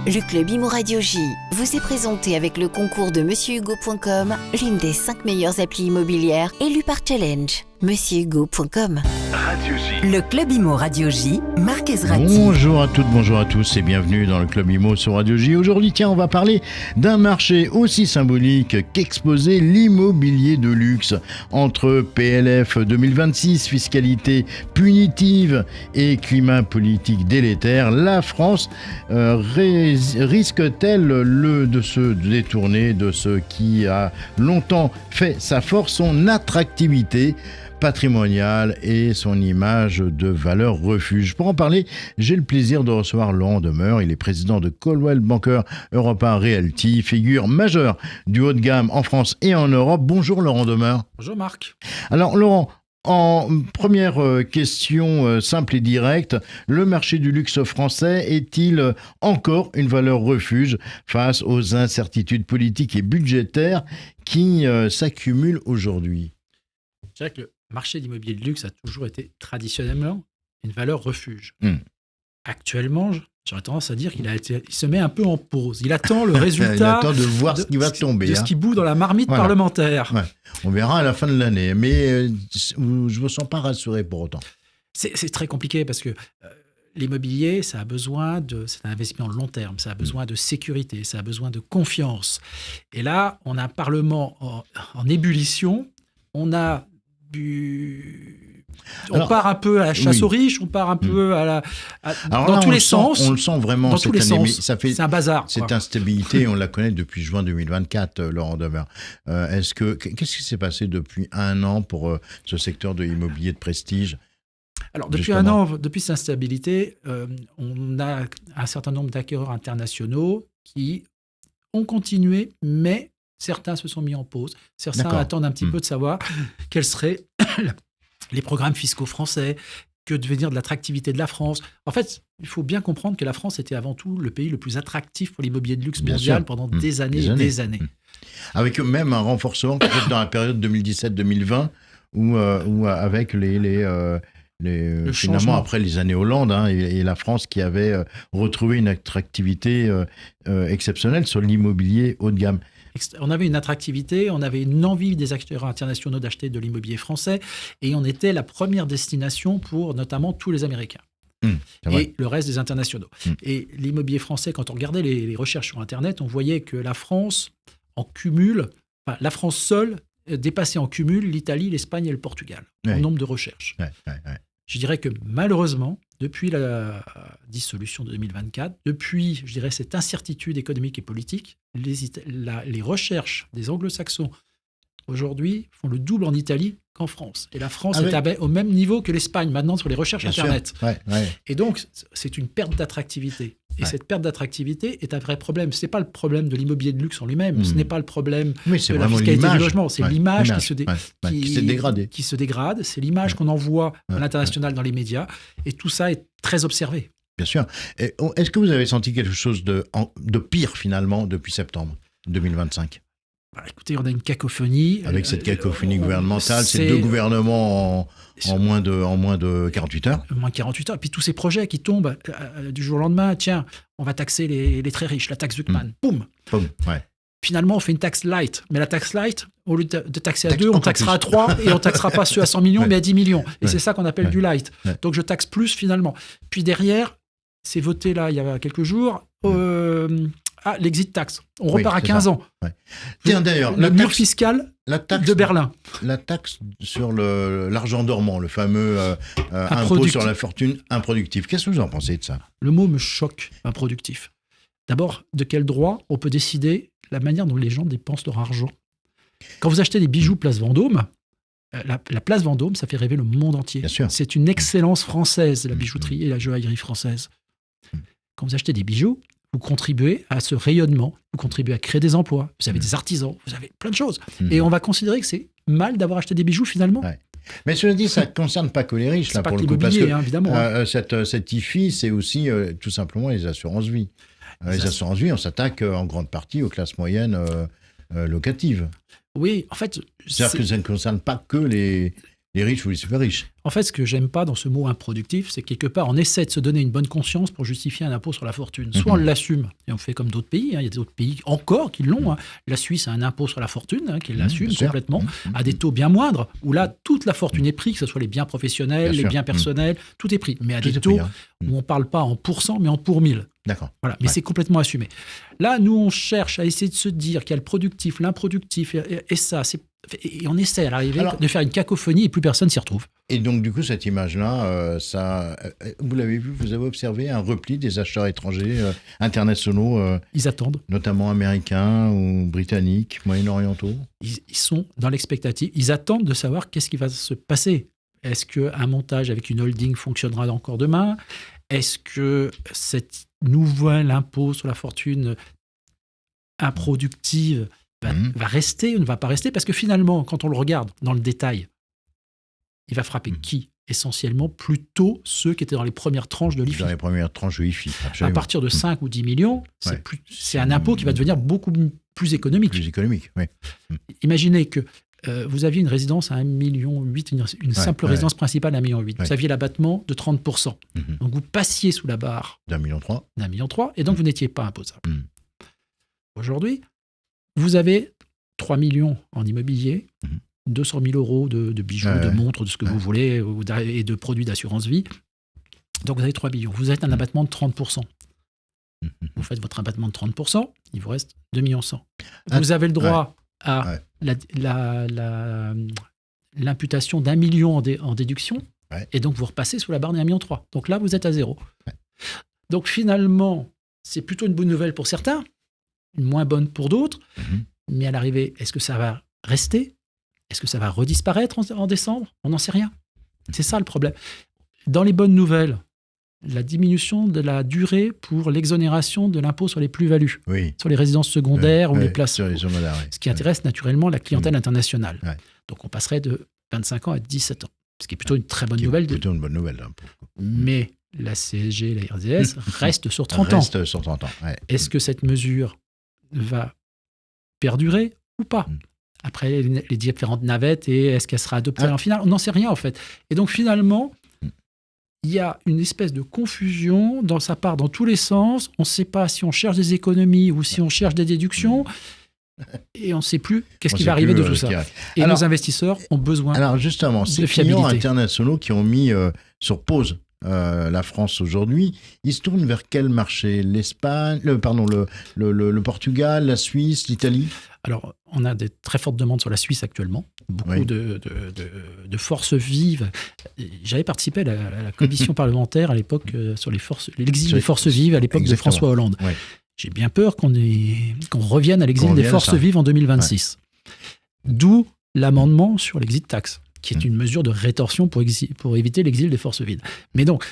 Le Club Imo Radio J vous est présenté avec le concours de MonsieurHugo.com, l'une des 5 meilleures applis immobilières élues par Challenge. MonsieurHugo.com. Radio J. Le Club Imo Radio J, Marc Ezrati. Bonjour à toutes, bonjour à tous et bienvenue dans le Club Imo sur Radio J. Aujourd'hui, on va parler d'un marché aussi symbolique qu'exposé, l'immobilier de luxe. Entre PLF 2026, fiscalité punitive et climat politique délétère, la France risque-t-elle de se détourner de ce qui a longtemps fait sa force, son attractivité patrimoniale et son image de valeur refuge. Pour en parler, j'ai le plaisir de recevoir Laurent Demeure. Il est président de Coldwell Banker Europa Realty, figure majeure du haut de gamme en France et en Europe. Bonjour Laurent Demeure. Bonjour Marc. Alors Laurent, en première question simple et directe, le marché du luxe français est-il encore une valeur refuge face aux incertitudes politiques et budgétaires qui s'accumulent aujourd'hui ? Je dirais que le marché de l'immobilier de luxe a toujours été traditionnellement une valeur refuge. Actuellement, j'aurais tendance à dire qu'il se met un peu en pause. Il attend le résultat. Il attend de voir ce qui va tomber. De ce qui bout dans la marmite parlementaire. Ouais. On verra à la fin de l'année. Mais je ne me sens pas rassuré pour autant. C'est très compliqué parce que l'immobilier, ça a besoin c'est un investissement long terme, ça a besoin de sécurité, ça a besoin de confiance. Et là, on a un Parlement en ébullition. On part un peu à la chasse aux riches, on part un peu dans tous les sens. On le sent vraiment dans cette tous les année. sens. C'est un bazar. Cette instabilité, on la connaît depuis juin 2024, Laurent Demeure. Qu'est-ce qui s'est passé depuis un an pour ce secteur de l'immobilier de prestige ? Alors, depuis un an, depuis cette instabilité, on a un certain nombre d'acquéreurs internationaux qui ont continué, mais certains se sont mis en pause. Certains attendent un petit peu de savoir quels seraient les programmes fiscaux français, que devenir de l'attractivité de la France. En fait, il faut bien comprendre que la France était avant tout le pays le plus attractif pour l'immobilier de luxe mondial pendant des années et des années. Avec même un renforcement peut-être dans la période 2017-2020 où avec finalement après les années Hollande et la France qui avait retrouvé une attractivité exceptionnelle sur l'immobilier haut de gamme. On avait une attractivité, on avait une envie des acteurs internationaux d'acheter de l'immobilier français et on était la première destination pour notamment tous les Américains et le reste des internationaux. Et l'immobilier français, quand on regardait les recherches sur Internet, on voyait que la France la France seule dépassait en cumul l'Italie, l'Espagne et le Portugal en nombre de recherches. Je dirais que malheureusement, depuis la dissolution de 2024, depuis, je dirais, cette incertitude économique et politique, les recherches des anglo-saxons aujourd'hui font le double en Italie qu'en France. Et la France est au même niveau que l'Espagne maintenant sur les recherches Internet. Et donc, c'est une perte d'attractivité. Et cette perte d'attractivité est un vrai problème. Ce n'est pas le problème de l'immobilier de luxe en lui-même. Ce n'est pas le problème de la fiscalité du logement. C'est l'image qui se dégrade. C'est l'image qu'on envoie à l'international dans les médias. Et tout ça est très observé. Bien sûr. Est-ce que vous avez senti quelque chose de pire finalement depuis septembre 2025 ? Écoutez, on a une cacophonie. Avec cette cacophonie gouvernementale, ces deux gouvernements en moins de 48 heures. Moins de 48 heures. Et puis tous ces projets qui tombent du jour au lendemain. Tiens, on va taxer les très riches, la taxe Zuckman. Boum. Finalement, on fait une taxe light. Mais la taxe light, au lieu de taxer à 2, on taxera à 3 et on taxera pas ceux à 100 millions, mais à 10 millions. Et c'est ça qu'on appelle du light. Donc je taxe plus finalement. Puis derrière, c'est voté là il y a quelques jours. L'exit tax. On repart à 15 ans. Tiens, d'ailleurs, le mur fiscal de Berlin. La taxe sur l'argent dormant, le fameux impôt sur la fortune improductive. Qu'est-ce que vous en pensez de ça ? Le mot me choque, improductif. D'abord, de quel droit on peut décider la manière dont les gens dépensent leur argent ? Quand vous achetez des bijoux Place Vendôme, la Place Vendôme, ça fait rêver le monde entier. Bien sûr. C'est une excellence française, la bijouterie et la joaillerie française. Quand vous achetez des bijoux, vous contribuez à ce rayonnement, vous contribuez à créer des emplois, vous avez des artisans, vous avez plein de choses. Et on va considérer que c'est mal d'avoir acheté des bijoux finalement. Mais cela dit, ça ne concerne pas que les riches, là, pas pour que le coup. Parce que évidemment. Cette IFI, c'est aussi tout simplement les assurances-vie. Les assurances-vie, on s'attaque en grande partie aux classes moyennes locatives. Oui, en fait... C'est-à-dire que ça ne concerne pas que les Les riches ou les super riches. En fait, ce que j'aime pas dans ce mot improductif, c'est que quelque part, on essaie de se donner une bonne conscience pour justifier un impôt sur la fortune. Soit on l'assume, et on fait comme d'autres pays. Il y a d'autres pays encore qui l'ont. La Suisse a un impôt sur la fortune qui l'assume complètement, à des taux bien moindres, où là, toute la fortune est prise, que ce soit les biens professionnels, les biens personnels, tout est pris. Mais à des taux où on ne parle pas en pourcent, mais en pour mille. D'accord. Voilà, mais c'est complètement assumé. Là, nous, on cherche à essayer de se dire qu'il y a le productif, l'improductif, et ça, et on essaie à l'arrivée de faire une cacophonie et plus personne s'y retrouve. Et donc, du coup, cette image-là, vous l'avez vu, vous avez observé un repli des acheteurs étrangers internationaux. Ils attendent. Notamment américains ou britanniques, moyen-orientaux. Ils sont dans l'expectative. Ils attendent de savoir qu'est-ce qui va se passer. Est-ce qu'un montage avec une holding fonctionnera encore demain ? Est-ce que cette nouvel impôt sur la fortune improductive va rester ou ne va pas rester? Parce que finalement, quand on le regarde dans le détail, il va frapper qui? Essentiellement plutôt ceux qui étaient dans les premières tranches de l'IFI. Dans les premières tranches de l'IFI, absolument. À partir de 5 ou 10 millions, c'est un impôt qui va devenir beaucoup plus économique. Plus économique, oui. Imaginez que vous aviez une résidence à 1,8 million, une simple résidence principale à 1,8 million. Vous aviez l'abattement de 30%. Donc vous passiez sous la barre d'1,3 million. D'1,3 million, et donc vous n'étiez pas imposable. Aujourd'hui, vous avez 3 millions en immobilier, 200 000 euros de bijoux, de montres, de ce que vous voulez, et de produits d'assurance vie. Donc vous avez 3 millions. Vous avez un abattement de 30%. Vous faites votre abattement de 30%, il vous reste 2,1 millions. Vous avez le droit à l'imputation d'1 million en déduction, et donc vous repassez sous la barre des 1,3 million. Donc là, vous êtes à zéro. Donc finalement, c'est plutôt une bonne nouvelle pour certains, une moins bonne pour d'autres, mais à l'arrivée, est-ce que ça va rester? Est-ce que ça va redisparaître en décembre? On n'en sait rien. C'est ça le problème. Dans les bonnes nouvelles, la diminution de la durée pour l'exonération de l'impôt sur les plus-values, sur les résidences secondaires ou les places. Sur les secondaires, ce qui intéresse naturellement la clientèle internationale. Donc on passerait de 25 ans à 17 ans, ce qui est plutôt une très bonne nouvelle. Plutôt une bonne nouvelle. Mais la CSG, la RDS reste sur 30 ans. Reste sur 30 ans. Est-ce que cette mesure va perdurer ou pas? Après les différentes navettes, et est-ce qu'elle sera adoptée en finale? On n'en sait rien en fait. Et donc finalement, il y a une espèce de confusion dans sa part dans tous les sens. On ne sait pas si on cherche des économies ou si on cherche des déductions. Et on ne sait plus qu'est-ce qui va arriver de tout ça. Et nos investisseurs ont besoin de fiabilité. Alors justement, ces clients internationaux qui ont mis sur pause la France aujourd'hui, ils se tournent vers quel marché? L'Espagne, le Portugal, la Suisse, l'Italie? Alors, on a des très fortes demandes sur la Suisse actuellement, beaucoup de forces vives. J'avais participé à la commission parlementaire à l'époque sur l'exil des forces vives à l'époque de François Hollande. J'ai bien peur qu'on revienne à l'exil des forces vives en 2026. D'où l'amendement sur l'exit tax, qui est une mesure de rétorsion pour éviter l'exil des forces vives. Mais donc,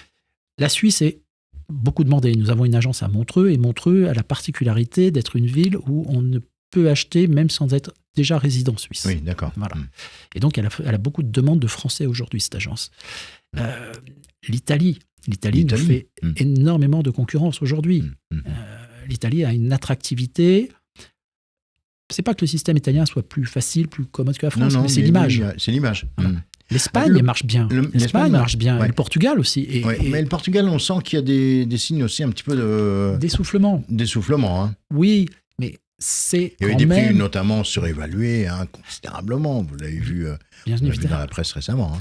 la Suisse est beaucoup demandée. Nous avons une agence à Montreux, et Montreux a la particularité d'être une ville où on ne peut acheter même sans être déjà résident suisse. Oui, d'accord. Voilà. Et donc, elle a beaucoup de demandes de Français aujourd'hui, cette agence. L'Italie nous fait énormément de concurrence aujourd'hui. L'Italie a une attractivité. C'est pas que le système italien soit plus facile, plus commode que la France, mais c'est l'image. C'est l'image. Voilà. L'Espagne marche bien. L'Espagne marche bien. Et le Portugal aussi. Mais le Portugal, on sent qu'il y a des signes aussi un petit peu de... D'essoufflement. D'essoufflement. Oui, mais c'est il y a eu des prix notamment surévalués considérablement. Vous l'avez vu, dans la presse récemment.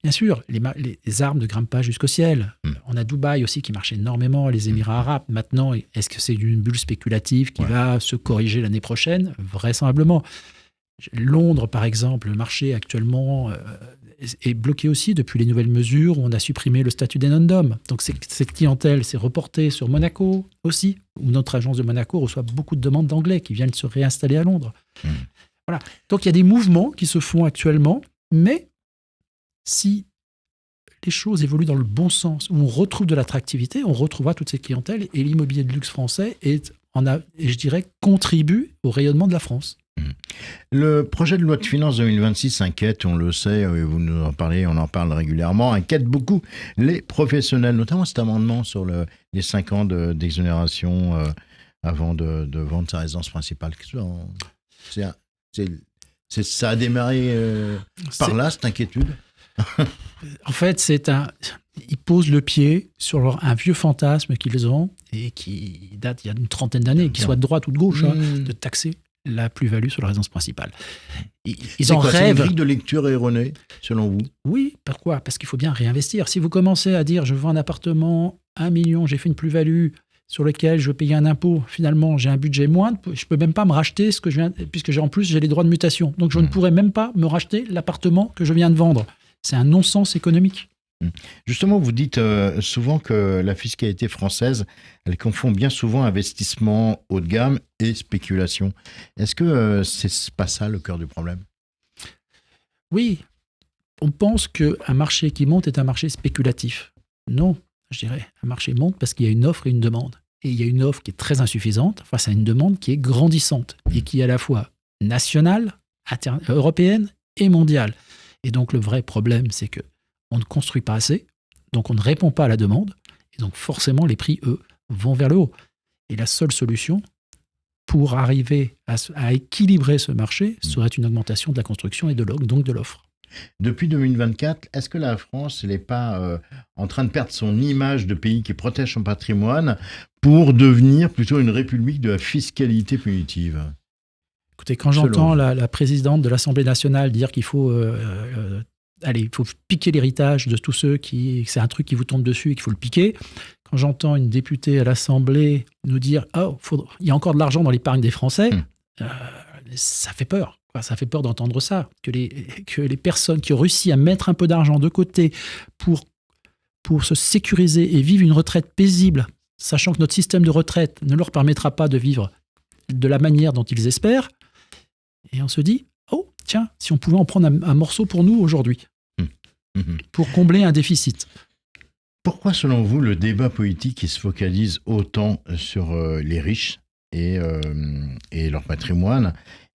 Bien sûr, les armes ne grimpent pas jusqu'au ciel. On a Dubaï aussi qui marche énormément, les Émirats arabes. Maintenant, est-ce que c'est une bulle spéculative qui va se corriger l'année prochaine? Vraisemblablement. Londres, par exemple, le marché actuellement est bloqué aussi depuis les nouvelles mesures où on a supprimé le statut des non-dom. Donc cette clientèle s'est reportée sur Monaco aussi, où notre agence de Monaco reçoit beaucoup de demandes d'anglais qui viennent se réinstaller à Londres. Voilà. Donc il y a des mouvements qui se font actuellement, mais si les choses évoluent dans le bon sens, où on retrouve de l'attractivité, on retrouvera toute cette clientèle, et l'immobilier de luxe français et je dirais, contribue au rayonnement de la France. Le projet de loi de finances 2026 inquiète, on le sait, vous nous en parlez, on en parle régulièrement, inquiète beaucoup les professionnels, notamment cet amendement sur les 5 ans d'exonération avant de vendre sa résidence principale. Ça a démarré par là, cette inquiétude? En fait, ils posent le pied sur un vieux fantasme qu'ils ont et qui date il y a une trentaine d'années, qu'il soit de droite ou de gauche, de taxer la plus-value sur la résidence principale. Ils en rêvent. C'est une grille de lecture erronée, selon vous? Oui, pourquoi? Parce qu'il faut bien réinvestir. Si vous commencez à dire, je vends un appartement, 1 million, j'ai fait une plus-value sur lequel je veux payer un impôt, finalement, j'ai un budget moindre, je ne peux même pas me racheter ce que je viens, puisque en plus, j'ai les droits de mutation. Donc, je ne pourrais même pas me racheter l'appartement que je viens de vendre. C'est un non-sens économique. Justement, vous dites souvent que la fiscalité française, elle confond bien souvent investissement haut de gamme et spéculation. Est-ce que c'est pas ça le cœur du problème? Oui, on pense qu'un marché qui monte est un marché spéculatif. Non, je dirais, un marché monte parce qu'il y a une offre et une demande. Et il y a une offre qui est très insuffisante face à une demande qui est grandissante et qui est à la fois nationale, européenne et mondiale. Et donc le vrai problème, c'est que on ne construit pas assez, donc on ne répond pas à la demande, et donc forcément les prix, eux, vont vers le haut. Et la seule solution pour arriver à équilibrer ce marché serait une augmentation de la construction et donc de l'offre. Depuis 2024, est-ce que la France n'est pas en train de perdre son image de pays qui protège son patrimoine pour devenir plutôt une république de la fiscalité punitive? Écoutez, quand j'entends la présidente de l'Assemblée nationale dire qu'il faut... il faut piquer l'héritage de tous ceux c'est un truc qui vous tombe dessus et qu'il faut le piquer. Quand j'entends une députée à l'Assemblée nous dire « Oh, il y a encore de l'argent dans l'épargne des Français », ça fait peur. Ça fait peur d'entendre ça. Que les personnes qui ont réussi à mettre un peu d'argent de côté pour se sécuriser et vivre une retraite paisible, sachant que notre système de retraite ne leur permettra pas de vivre de la manière dont ils espèrent, et on se dit « Oh, tiens, si on pouvait en prendre un morceau pour nous aujourd'hui ». Pour combler un déficit. Pourquoi, selon vous, le débat politique se focalise autant sur les riches et leur patrimoine,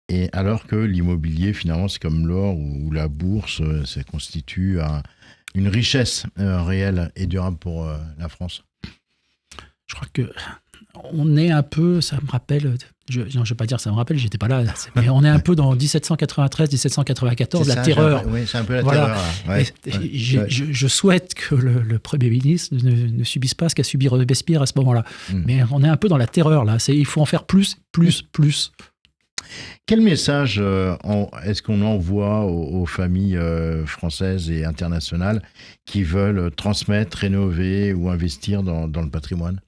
et alors que l'immobilier, finalement, c'est comme l'or ou la bourse, ça constitue une richesse réelle et durable pour la France? Je crois que on est un peu, ça me rappelle, je ne vais pas dire ça me rappelle, j'étais pas là, mais on est un peu dans 1793-1794, la terreur. Oui, c'est un peu la terreur. Ouais, je souhaite que le Premier ministre ne subisse pas ce qu'a subi Robespierre à ce moment-là. Mais on est un peu dans la terreur, là. Il faut en faire plus. Quel message est-ce qu'on envoie aux familles françaises et internationales qui veulent transmettre, rénover ou investir dans le patrimoine?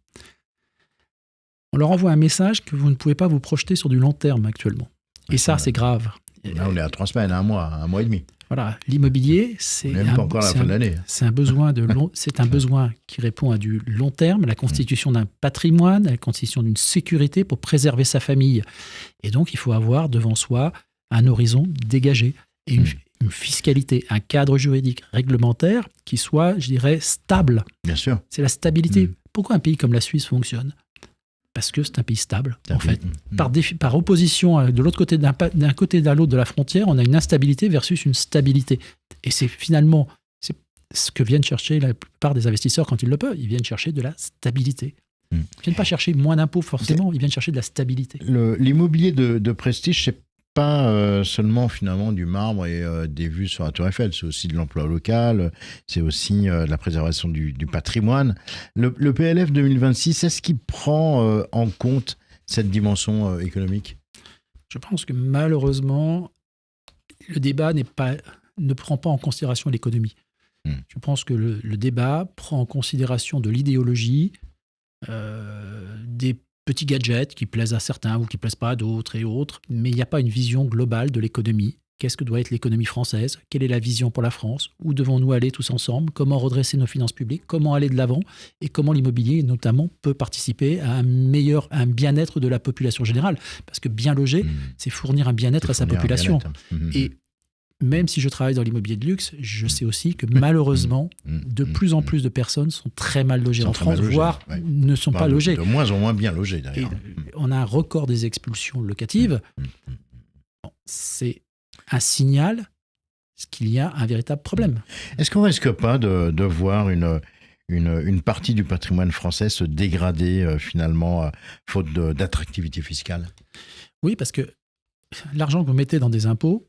On leur envoie un message que vous ne pouvez pas vous projeter sur du long terme actuellement. Et ça, c'est grave. Là, on est à 3 semaines, un mois et demi. Voilà, l'immobilier, c'est un besoin qui répond à du long terme, la constitution d'un patrimoine, la constitution d'une sécurité pour préserver sa famille. Et donc, il faut avoir devant soi un horizon dégagé et une fiscalité, un cadre juridique réglementaire qui soit, je dirais, stable. Bien sûr. C'est la stabilité. Pourquoi un pays comme la Suisse fonctionne ? Parce que c'est un pays stable, en fait. Par opposition, de l'autre côté, d'un côté à l'autre de la frontière, on a une instabilité versus une stabilité. Et c'est finalement ce que viennent chercher la plupart des investisseurs quand ils le peuvent. Ils viennent chercher de la stabilité. Ils ne viennent pas chercher moins d'impôts forcément, ils viennent chercher de la stabilité. L'immobilier de prestige, c'est pas seulement finalement du marbre et des vues sur la Tour Eiffel, c'est aussi de l'emploi local, c'est aussi de la préservation du patrimoine. Le PLF 2026, est-ce qu'il prend en compte cette dimension économique? Je pense que malheureusement, le débat ne prend pas en considération l'économie. Je pense que le débat prend en considération de l'idéologie, des petits gadgets qui plaisent à certains ou qui ne plaisent pas à d'autres et autres, mais il n'y a pas une vision globale de l'économie. Qu'est-ce que doit être l'économie française? Quelle est la vision pour la France? Où devons-nous aller tous ensemble? Comment redresser nos finances publiques? Comment aller de l'avant? Et comment l'immobilier, notamment, peut participer à un bien-être de la population générale? Parce que bien loger, c'est fournir un bien-être à sa population. Et même si je travaille dans l'immobilier de luxe, je sais aussi que malheureusement, de plus en plus de personnes sont très mal logées en France, voire ne sont pas logées. De moins en moins bien logées, d'ailleurs. On a un record des expulsions locatives. C'est un signal qu'il y a un véritable problème. Est-ce qu'on ne risque pas de voir une partie du patrimoine français se dégrader finalement, faute d'attractivité fiscale? Oui, parce que l'argent que vous mettez dans des impôts,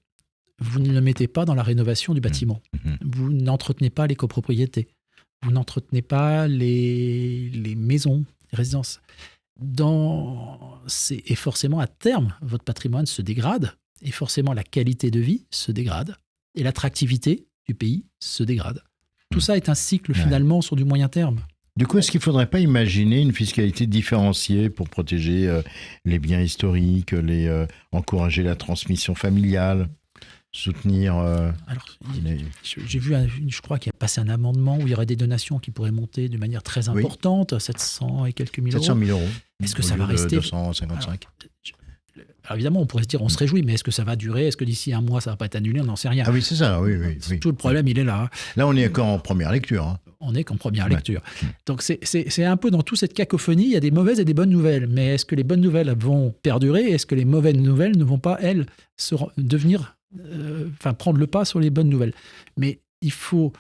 vous ne le mettez pas dans la rénovation du bâtiment. Vous n'entretenez pas les copropriétés. Vous n'entretenez pas les maisons, les résidences. Et forcément, à terme, votre patrimoine se dégrade. Et forcément, la qualité de vie se dégrade. Et l'attractivité du pays se dégrade. Tout ça est un cycle, finalement, sur du moyen terme. Du coup, est-ce qu'il ne faudrait pas imaginer une fiscalité différenciée pour protéger les biens historiques, encourager la transmission familiale, soutenir... Alors, j'ai vu, je crois qu'il y a passé un amendement où il y aurait des donations qui pourraient monter de manière très importante, 700 et quelques mille euros. 700 000 euros. Est-ce que ça va rester 255. Alors évidemment, on pourrait se dire, on se réjouit, mais est-ce que ça va durer? Est-ce que d'ici un mois, ça ne va pas être annulé? On n'en sait rien. Ah oui, c'est ça, oui. Tout le problème, il est là. Là, on est encore en première lecture. Hein. On n'est qu'en première lecture. Donc c'est un peu dans toute cette cacophonie, il y a des mauvaises et des bonnes nouvelles. Mais est-ce que les bonnes nouvelles vont perdurer? Est-ce que les mauvaises nouvelles ne vont pas, elles, prendre le pas sur les bonnes nouvelles? Mais il faut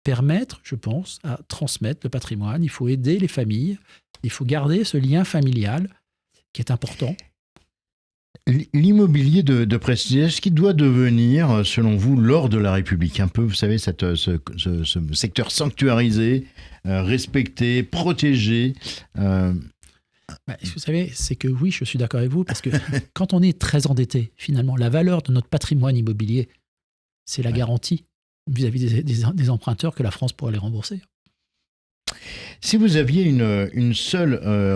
permettre, je pense, à transmettre le patrimoine. Il faut aider les familles. Il faut garder ce lien familial qui est important. L'immobilier de prestige, ce qui doit devenir, selon vous, l'or de la République, un peu, vous savez, ce secteur sanctuarisé, respecté, protégé. Vous savez, c'est que oui, je suis d'accord avec vous, parce que quand on est très endetté, finalement, la valeur de notre patrimoine immobilier, c'est la garantie vis-à-vis des emprunteurs que la France pourra les rembourser. Si vous aviez une seule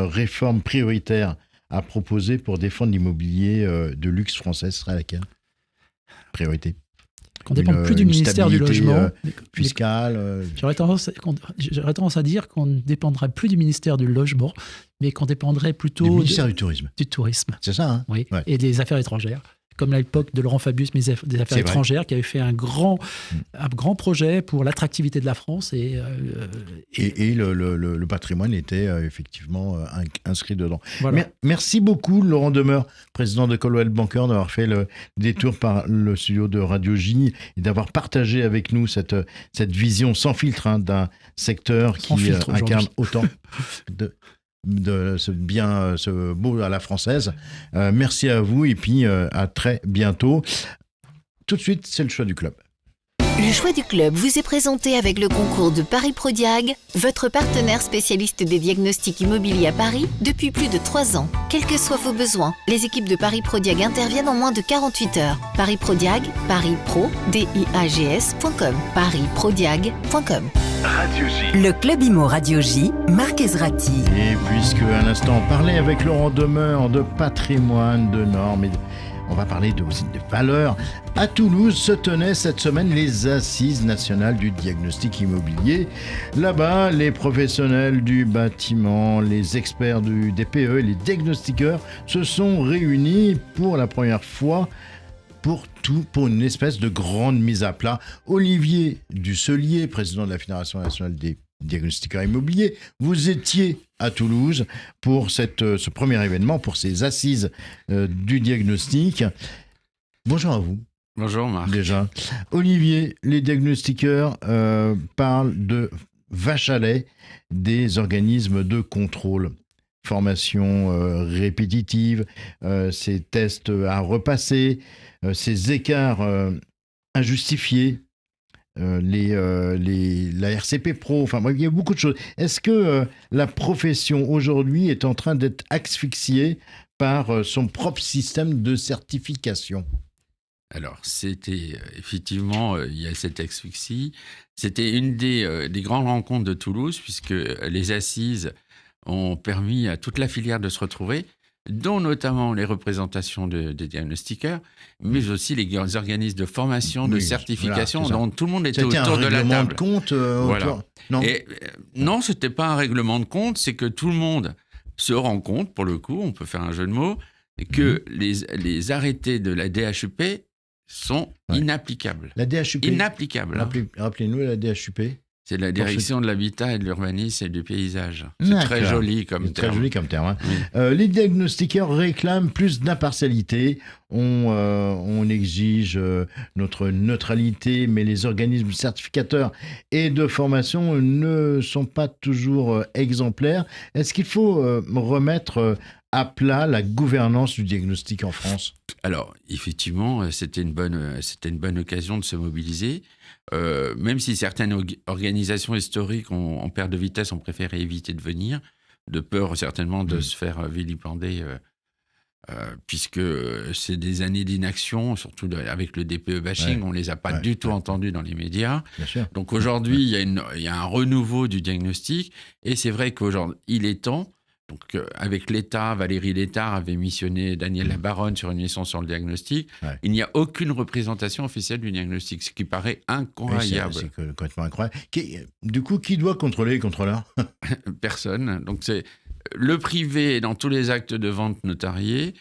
réforme prioritaire à proposer pour défendre l'immobilier de luxe français, ce serait laquelle? Priorité. Qu'on ne dépende plus du ministère du Logement. Fiscal. J'aurais tendance à dire qu'on ne dépendrait plus du ministère du Logement, mais qu'on dépendrait plutôt du ministère du Tourisme. Du Tourisme. C'est ça, hein? Oui, et des Affaires étrangères. Comme à l'époque de Laurent Fabius, ministre des Affaires étrangères, qui avait fait un grand projet pour l'attractivité de la France. Et le patrimoine était effectivement inscrit dedans. Voilà. Merci beaucoup, Laurent Demeure, président de Coldwell Banker, d'avoir fait le détour par le studio de Radio J et d'avoir partagé avec nous cette vision sans filtre d'un secteur qui incarne autant de ce beau à la française. Merci à vous et puis à très bientôt. Tout de suite, c'est le choix du club. Le choix du club vous est présenté avec le concours de Paris Prodiag, votre partenaire spécialiste des diagnostics immobiliers à Paris depuis plus de 3 ans. Quels que soient vos besoins, les équipes de Paris Prodiag interviennent en moins de 48 heures. Paris Prodiag, paris-pro-diags.com, paris-prodiag.com. Radio J. Le Club Imo Radio J, Marc Ezrati. Et puisque à l'instant on parlait avec Laurent Demeure de patrimoine, de normes, on va parler aussi de valeurs. À Toulouse se tenaient cette semaine les Assises nationales du diagnostic immobilier. Là-bas, les professionnels du bâtiment, les experts du DPE et les diagnostiqueurs se sont réunis pour la première fois pour une espèce de grande mise à plat. Olivier Dusselier, président de la Fédération nationale des diagnostiqueurs immobiliers, vous étiez à Toulouse pour ce premier événement, pour ces assises du diagnostic. Bonjour à vous. Bonjour Marc. Déjà. Olivier, les diagnostiqueurs parlent de vache à lait des organismes de contrôle. Formation répétitive, ces tests à repasser, ces écarts injustifiés. La RCP Pro, enfin il y a beaucoup de choses. Est-ce que la profession aujourd'hui est en train d'être asphyxiée par son propre système de certification? Alors, c'était effectivement, il y a cette asphyxie. C'était une des grandes rencontres de Toulouse, puisque les assises ont permis à toute la filière de se retrouver, dont notamment les représentations des diagnostiqueurs, mais aussi les organismes de formation, de certification, voilà, dont tout le monde était autour de la table. C'était un règlement de compte voilà. Non, non, ce n'était pas un règlement de compte, c'est que tout le monde se rend compte, pour le coup, on peut faire un jeu de mots, que les arrêtés de la DHUP sont inapplicables. La DHUP inapplicables. Rappelez-nous la DHUP. C'est la direction de l'habitat et de l'urbanisme et du paysage. C'est très joli comme terme. Très joli comme terme. Hein. Oui. Les diagnostiqueurs réclament plus d'impartialité. On exige notre neutralité, mais les organismes certificateurs et de formation ne sont pas toujours exemplaires. Est-ce qu'il faut remettre à plat la gouvernance du diagnostic en France? Alors, effectivement, c'était une bonne occasion de se mobiliser. Même si certaines organisations historiques en perte de vitesse ont préféré éviter de venir, de peur certainement de se faire vilipender, puisque c'est des années d'inaction, surtout avec le DPE bashing, on ne les a pas du tout entendus dans les médias. Bien sûr. Donc aujourd'hui, il y a un renouveau du diagnostic, et c'est vrai qu'aujourd'hui, il est temps. Donc, avec l'État, Valérie Létard avait missionné Daniel Labaronne sur une mission sur le diagnostic. Ouais. Il n'y a aucune représentation officielle du diagnostic, ce qui paraît incroyable. Oui, c'est complètement incroyable. Du coup, qui doit contrôler les contrôleurs? Personne. Donc, c'est le privé dans tous les actes de vente notariés.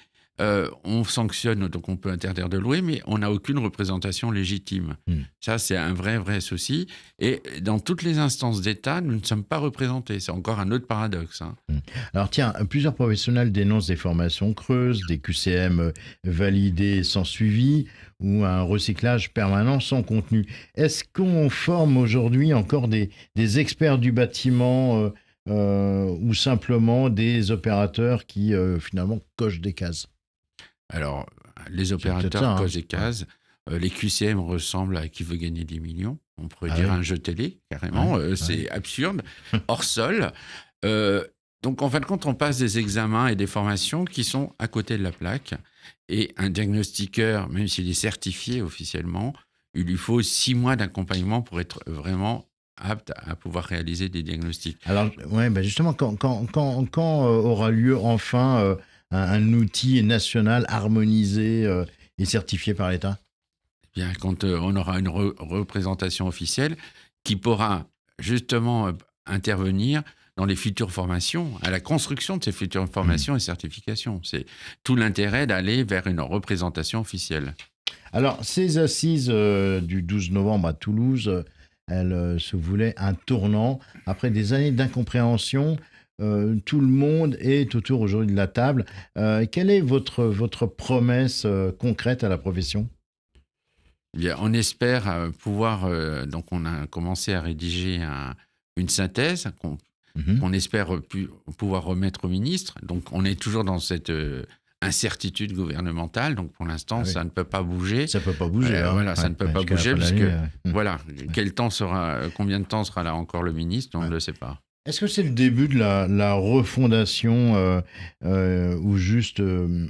On sanctionne, donc on peut interdire de louer, mais on n'a aucune représentation légitime. Ça, c'est un vrai souci. Et dans toutes les instances d'État, nous ne sommes pas représentés. C'est encore un autre paradoxe. Alors tiens, plusieurs professionnels dénoncent des formations creuses, des QCM validés sans suivi ou un recyclage permanent sans contenu. Est-ce qu'on forme aujourd'hui encore des experts du bâtiment ou simplement des opérateurs qui finalement cochent des cases? Alors, les opérateurs cochent des cases. Les QCM ressemblent à qui veut gagner 10 millions. On pourrait dire un jeu télé, carrément. C'est absurde. Hors sol. Donc, en fin de compte, on passe des examens et des formations qui sont à côté de la plaque. Et un diagnostiqueur, même s'il est certifié officiellement, il lui faut 6 mois d'accompagnement pour être vraiment apte à pouvoir réaliser des diagnostics. Alors, justement, quand aura lieu enfin un outil national harmonisé et certifié par l'État? Eh bien, quand on aura une représentation officielle qui pourra justement intervenir dans les futures formations, à la construction de ces futures formations et certifications. C'est tout l'intérêt d'aller vers une représentation officielle. Alors, ces assises du 12 novembre à Toulouse, elles se voulaient un tournant. Après des années d'incompréhension, tout le monde est autour aujourd'hui de la table. Quelle est votre promesse concrète à la profession? Bien, on espère pouvoir... donc, on a commencé à rédiger une synthèse qu'on espère pouvoir remettre au ministre. Donc, on est toujours dans cette incertitude gouvernementale. Donc, pour l'instant, ça ne peut pas bouger. Ça ne peut pas bouger. Ça ne peut pas bouger parce que... combien de temps sera là encore le ministre? On ne le sait pas. Est-ce que c'est le début de la refondation ou juste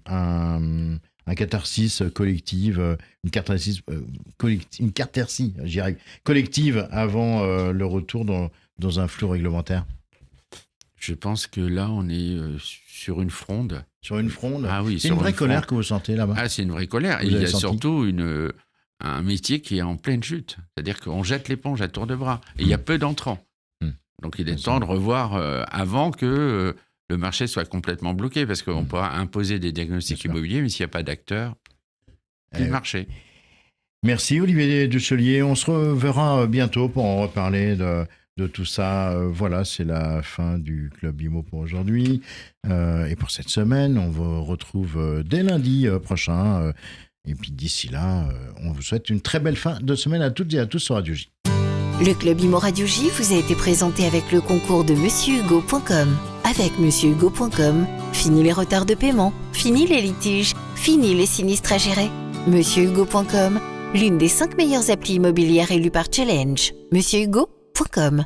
un catharsis collective, une catharsis collective avant le retour dans un flou réglementaire? Je pense que là, on est sur une fronde. Sur une fronde? Ah oui, c'est une vraie colère que vous sentez là-bas? Ah, c'est une vraie colère. Et il y a surtout un métier qui est en pleine chute. C'est-à-dire qu'on jette l'éponge à tour de bras. Et il y a peu d'entrants. Donc, il est temps de revoir avant que le marché soit complètement bloqué, parce qu'on pourra imposer des diagnostics immobiliers, mais s'il n'y a pas d'acteurs, plus de marché. Merci Olivier Dussolier. On se reverra bientôt pour en reparler de tout ça. Voilà, c'est la fin du Club IMO pour aujourd'hui. Et pour cette semaine, on vous retrouve dès lundi prochain. Et puis d'ici là, on vous souhaite une très belle fin de semaine à toutes et à tous sur Radio J. Le Club IMO Radio J vous a été présenté avec le concours de monsieurhugo.com. Avec monsieurhugo.com, fini les retards de paiement, fini les litiges, fini les sinistres à gérer. monsieurhugo.com, l'une des 5 meilleures applis immobilières élues par Challenge. monsieurhugo.com.